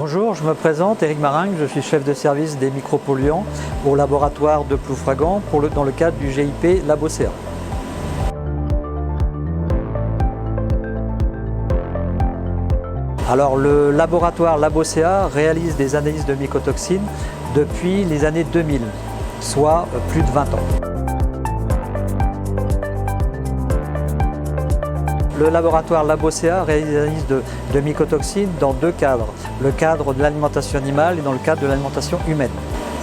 Bonjour, je me présente, Éric Maringue, je suis chef de service des micropolluants au laboratoire de Ploufragan dans le cadre du GIP LabOCA. Alors le laboratoire LabOCA réalise des analyses de mycotoxines depuis les années 2000, soit plus de 20 ans. Le laboratoire LabOCA réalise des analyses de mycotoxines dans deux cadres. Le cadre de l'alimentation animale et dans le cadre de l'alimentation humaine.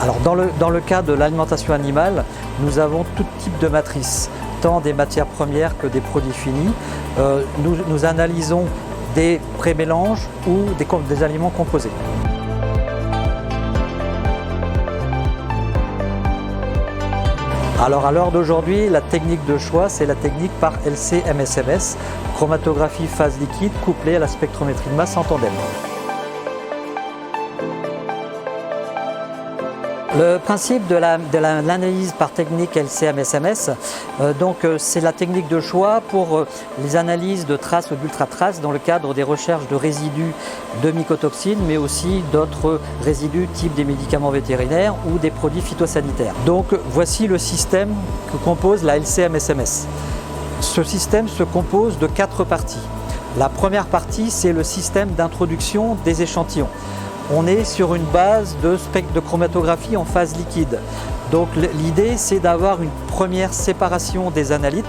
Alors dans le cadre de l'alimentation animale, nous avons tout type de matrices, tant des matières premières que des produits finis. Nous analysons des pré-mélanges ou des aliments composés. Alors à l'heure d'aujourd'hui, la technique de choix, c'est la technique par LC-MSMS, chromatographie phase liquide couplée à la spectrométrie de masse en tandem. Le principe de l'analyse par technique LC-MSMS, c'est la technique de choix pour les analyses de traces ou d'ultra-traces dans le cadre des recherches de résidus de mycotoxines, mais aussi d'autres résidus type des médicaments vétérinaires ou des produits phytosanitaires. Donc voici le système que compose la LC-MSMS. Ce système se compose de 4 parties. La première partie, c'est le système d'introduction des échantillons. On est sur une base de spectre de chromatographie en phase liquide. Donc l'idée, c'est d'avoir une première séparation des analytes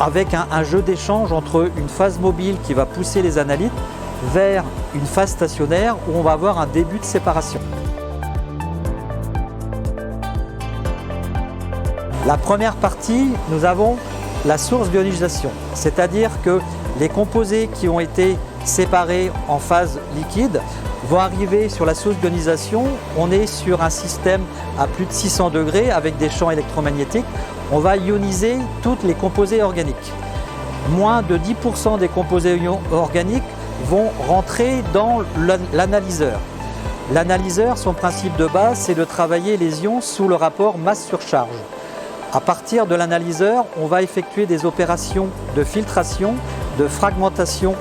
avec un jeu d'échange entre une phase mobile qui va pousser les analytes vers une phase stationnaire où on va avoir un début de séparation. La première partie, nous avons la source d'ionisation, c'est-à-dire que les composés qui ont été séparés en phase liquide vont arriver sur la source d'ionisation. On est sur un système à plus de 600 degrés avec des champs électromagnétiques. On va ioniser tous les composés organiques. Moins de 10% des composés organiques vont rentrer dans l'analyseur. L'analyseur, son principe de base, c'est de travailler les ions sous le rapport masse sur charge. À partir de l'analyseur, on va effectuer des opérations de filtration, de fragmentation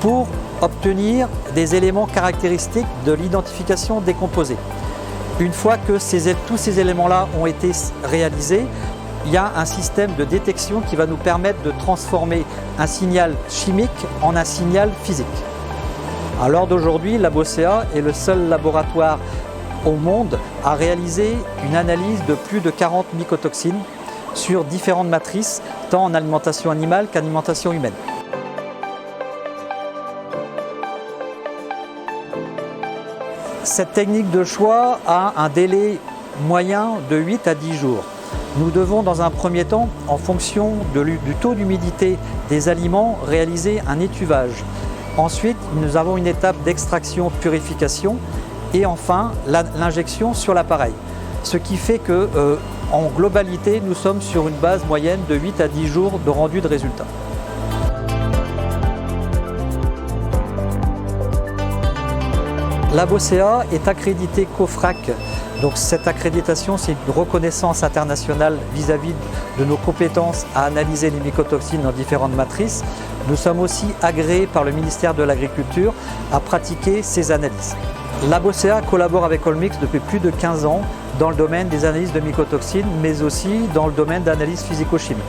pour obtenir des éléments caractéristiques de l'identification des composés. Une fois que tous ces éléments-là ont été réalisés, il y a un système de détection qui va nous permettre de transformer un signal chimique en un signal physique. À l'heure d'aujourd'hui, LabOCA est le seul laboratoire au monde à réaliser une analyse de plus de 40 mycotoxines sur différentes matrices, tant en alimentation animale qu'alimentation humaine. Cette technique de choix a un délai moyen de 8 à 10 jours. Nous devons dans un premier temps, en fonction du taux d'humidité des aliments, réaliser un étuvage. Ensuite, nous avons une étape d'extraction-purification et enfin l'injection sur l'appareil. Ce qui fait qu'en globalité, nous sommes sur une base moyenne de 8 à 10 jours de rendu de résultats. LabOCA est accrédité COFRAC. Donc cette accréditation, c'est une reconnaissance internationale vis-à-vis de nos compétences à analyser les mycotoxines dans différentes matrices. Nous sommes aussi agréés par le ministère de l'Agriculture à pratiquer ces analyses. LabOCA collabore avec Olmix depuis plus de 15 ans dans le domaine des analyses de mycotoxines, mais aussi dans le domaine d'analyse physico-chimique.